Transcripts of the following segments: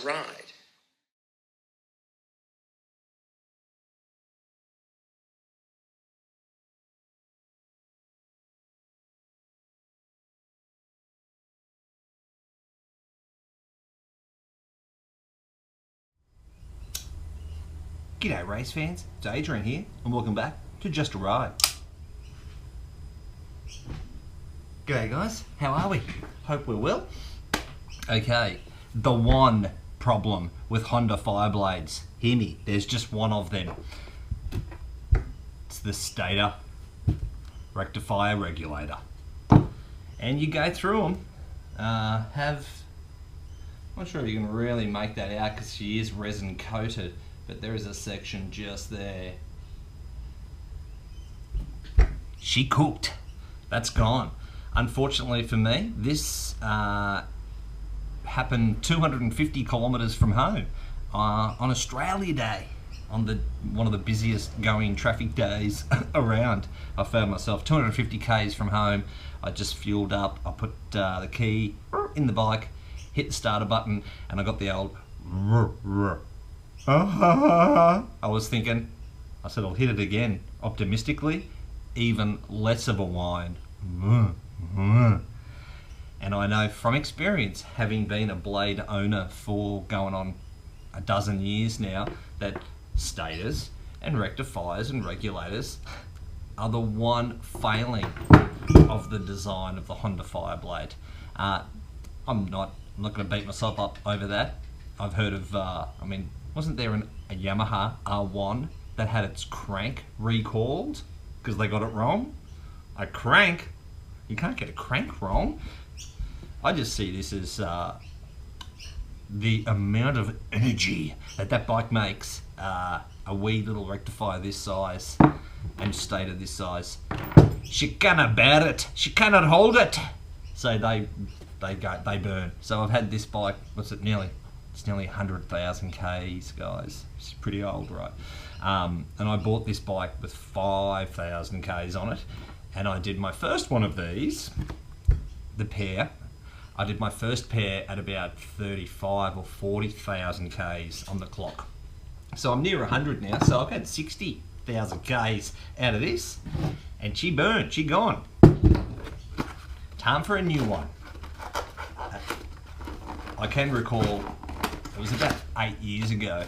ride. G'day race fans, it's Adrian here and welcome back to Just a Ride. G'day guys, how are we? Hope we're well. Okay, the one problem with Honda FireBlades, hear me, there's just one of them. It's the Stator rectifier regulator. And you go through them, I'm not sure you can really make that out because she is resin coated. But there is a section just there. She cooked. That's gone. Unfortunately for me, this happened 250 kilometres from home on Australia Day, on one of the busiest going traffic days around. I found myself 250 k's from home. I just fueled up. I put the key in the bike, hit the starter button, and I got the old I was thinking, I said I'll hit it again, optimistically, even less of a whine. And I know from experience, having been a blade owner for going on a dozen years now, that stators and rectifiers and regulators are the one failing of the design of the Honda FireBlade. I'm not going to beat myself up over that. I've heard of, wasn't there a Yamaha R1 that had its crank recalled because they got it wrong? A crank? You can't get a crank wrong. I just see this as the amount of energy that bike makes. A wee little rectifier this size and stator this size. She cannot bear it. She cannot hold it. So they burn. So I've had this bike. What's it nearly? It's nearly 100,000 Ks, guys. It's pretty old, right? And I bought this bike with 5,000 Ks on it, and I did my first one of these, the pair. I did my first pair at about 35 or 40,000 Ks on the clock. So I'm near 100 now, so I've had 60,000 Ks out of this, and she burned, she gone. Time for a new one. I can recall it was about 8 years ago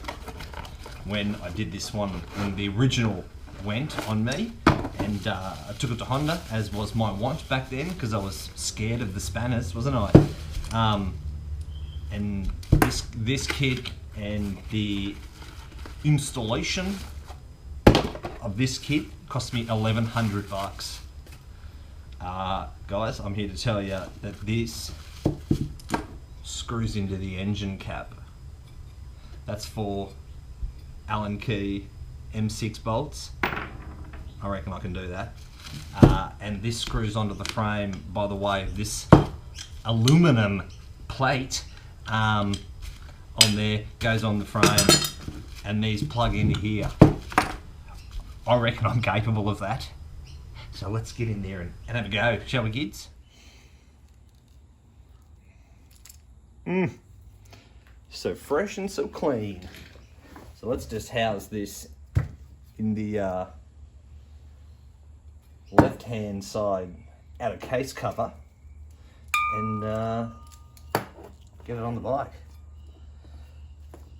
when I did this one, when the original went on me, and I took it to Honda, as was my want back then, because I was scared of the spanners, wasn't I? And this kit and the installation of this kit cost me $1,100. Guys, I'm here to tell you that this screws into the engine cap. That's for Allen key M6 bolts. I reckon I can do that. And this screws onto the frame by the way of this aluminum plate on there, goes on the frame, and these plug into here. I reckon I'm capable of that. So let's get in there and have a go, shall we, kids? So fresh and so clean. So let's just house this in the left hand side outer case cover and get it on the bike.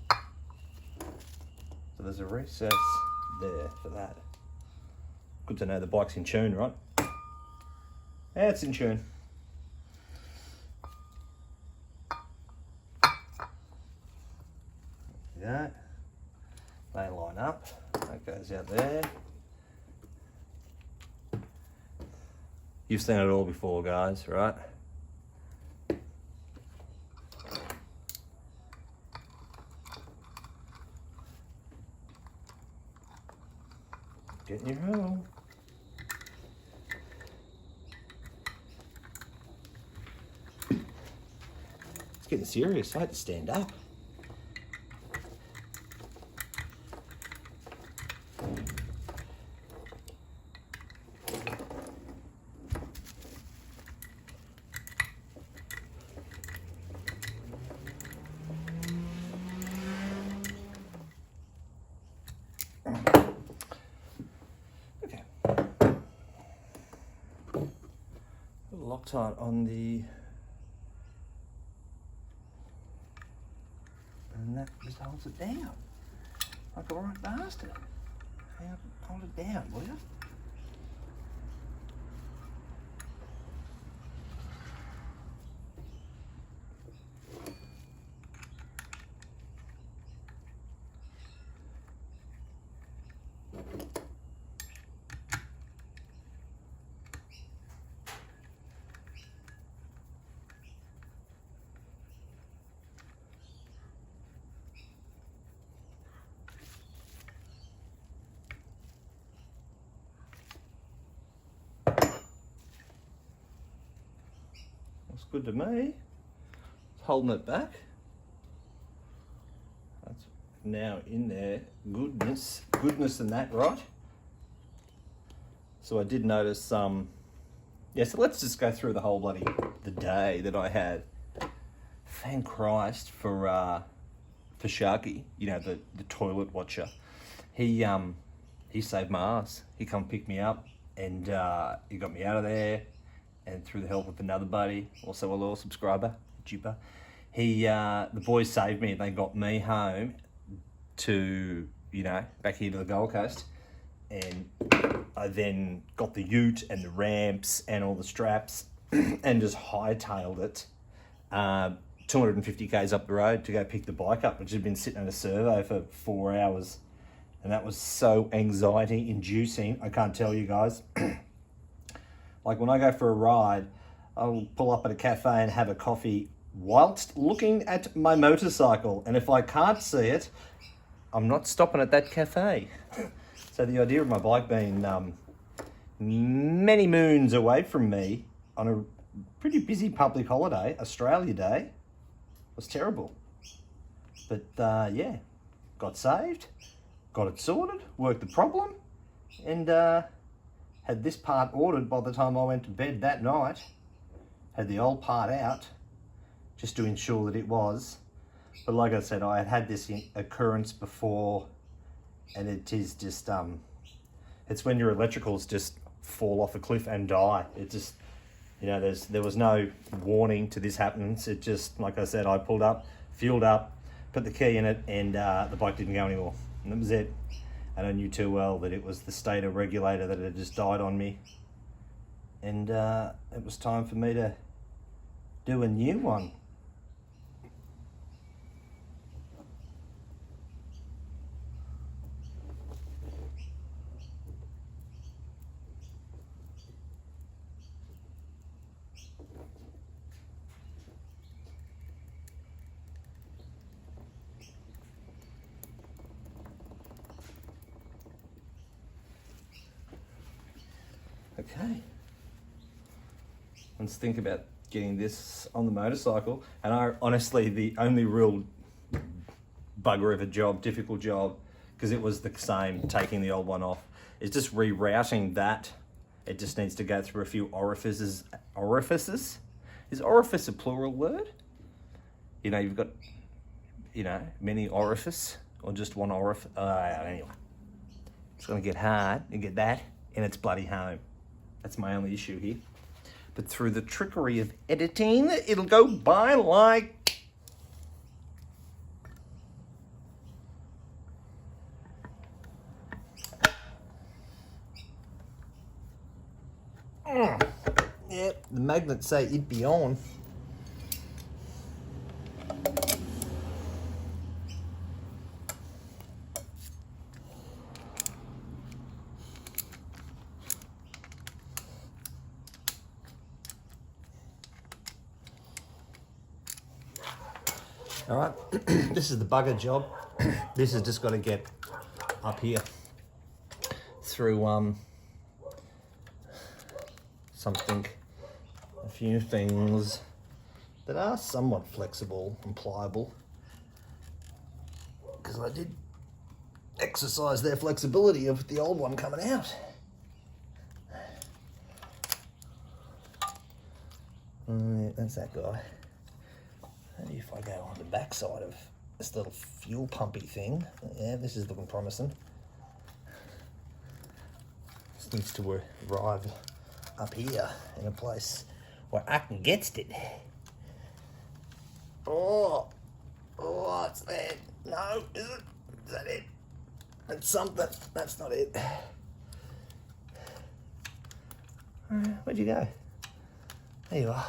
So there's a recess there for that. Good to know the bike's in tune, right? Yeah, it's in tune. That. They line up. That goes out there. You've seen it all before, guys, right? Get in your hole. It's getting serious. I had to stand up. Loctite on the, and that just holds it down like a right bastard. Hold it down, will you? Looks good to me. It's holding it back. That's now in there. Goodness in that, right? So I did notice, yeah, so let's just go through the whole the day that I had. Thank Christ for Sharky, you know, the toilet watcher. He saved my ass. He come pick me up and he got me out of there, and through the help of another buddy, also a loyal subscriber, Justa, the boys saved me and they got me home to, you know, back here to the Gold Coast. And I then got the ute and the ramps and all the straps and just hightailed it 250 k's up the road to go pick the bike up, which had been sitting at a servo for 4 hours. And that was so anxiety inducing, I can't tell you guys. Like when I go for a ride, I'll pull up at a cafe and have a coffee whilst looking at my motorcycle. And if I can't see it, I'm not stopping at that cafe. So the idea of my bike being many moons away from me on a pretty busy public holiday, Australia Day, was terrible. But yeah, got saved, got it sorted, worked the problem, and had this part ordered by the time I went to bed that night. Had the old part out just to ensure that it was. But like I said, I had this occurrence before, and it is just, it's when your electricals just fall off a cliff and die. It just, you know, there was no warning to this happens. It just, like I said, I pulled up, fueled up, put the key in it, and the bike didn't go anymore. And that was it. And I knew too well that it was the Stator regulator that had just died on me. And it was time for me to do a new one. Okay, let's think about getting this on the motorcycle. And honestly, the only real bugger of a job, difficult job, because it was the same, taking the old one off, is just rerouting that. It just needs to go through a few orifices. Orifices? Is orifice a plural word? You know, you've got, you know, many orifice, or just one orifice. Anyway, it's going to get hard to get that in its bloody home. That's my only issue here. But through the trickery of editing, it'll go by like... Yep, the magnets say it'd be on. All right, this is the bugger job. This has just got to get up here through something, a few things that are somewhat flexible and pliable, because I did exercise their flexibility of the old one coming out. That's that guy. Maybe if I go on the back side of this little fuel pumpy thing, yeah, this is looking promising. This needs to arrive up here in a place we're acting against it. Oh, what's that? No, is it? Is that it? It's something. That's not it. Where'd you go? There you are.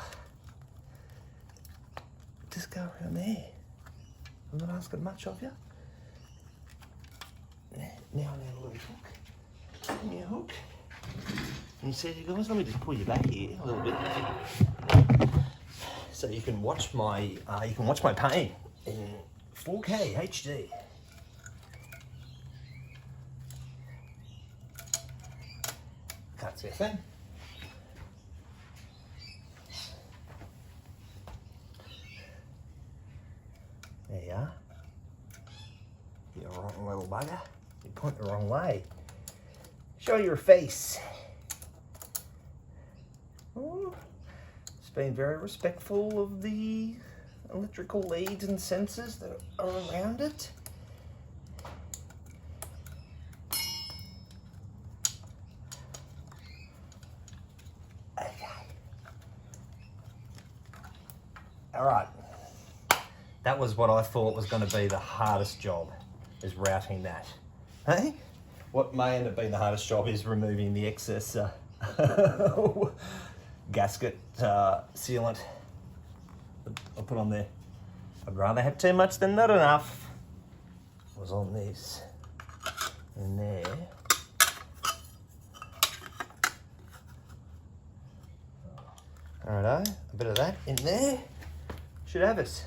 Just go around there. I'm not asking much of you. Now I need a little hook. Give me a hook. And you see, guys, let me just pull you back here a little bit, so you can watch my paint in 4K HD. Can't see a thing. There you are. You're a rotten little bugger. You point the wrong way. Show your face. Oh, it's been very respectful of the electrical leads and sensors that are around it. Okay. All right. That was what I thought was going to be the hardest job, is routing that. Hey? What may end up being the hardest job is removing the excess gasket sealant I'll put on there. I'd rather have too much than not enough. Was on this in there. Alrighto, a bit of that in there. Should have it.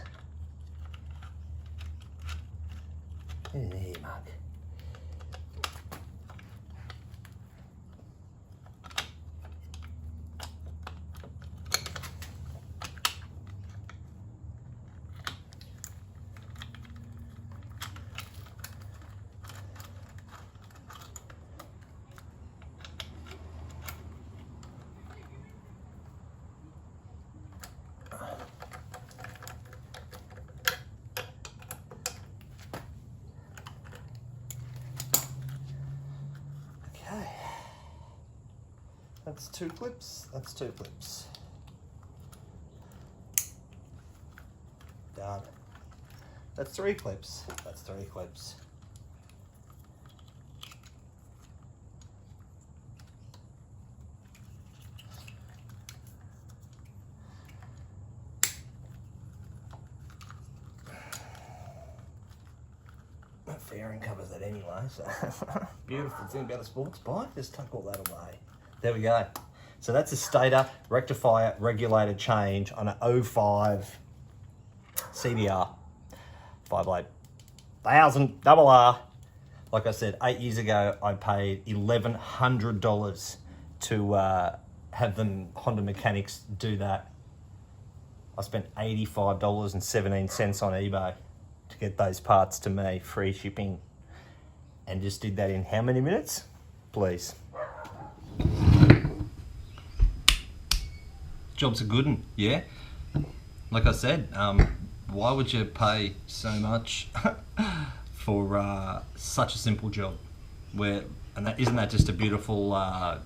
In there, Mark. That's 2 clips, that's 2 clips. Done. That's 3 clips, that's 3 clips. That fairing covers that anyway, so. Beautiful thing about a sports bike, just tuck all that away. There we go. So that's a Stator rectifier regulator change on an 05 CDR FireBlade 1000 RR. Like I said, 8 years ago, I paid $1,100 to have them Honda mechanics do that. I spent $85.17 on eBay to get those parts to me, free shipping, and just did that in how many minutes? Please. Job's a good one, yeah. Like I said, why would you pay so much for such a simple job? And isn't that just a beautiful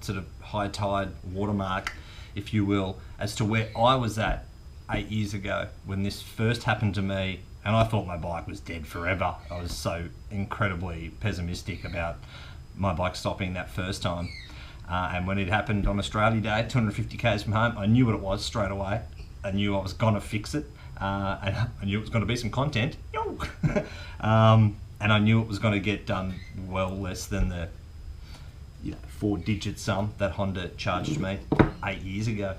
sort of high tide watermark, if you will, as to where I was at 8 years ago when this first happened to me, and I thought my bike was dead forever. I was so incredibly pessimistic about my bike stopping that first time. And when it happened on Australia Day, 250 k's from home, I knew what it was straight away. I knew I was gonna fix it, and I knew it was gonna be some content. And I knew it was gonna get done well less than the 4-digit sum that Honda charged me 8 years ago.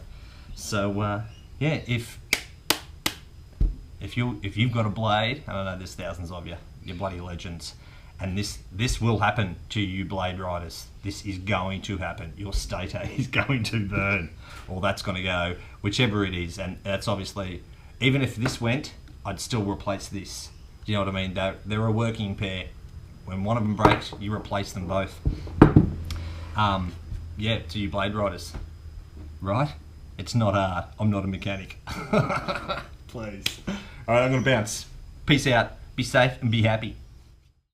So yeah, if you've got a blade, and I know there's thousands of you, you're bloody legends. And this will happen to you blade riders. This is going to happen. Your Stator is going to burn, or that's going to go, whichever it is. And that's obviously, even if this went, I'd still replace this. Do you know what I mean? They're a working pair. When one of them breaks, you replace them both. Yeah, to you blade riders, right? It's not hard. I'm not a mechanic. Please. All right, I'm going to bounce. Peace out. Be safe and be happy.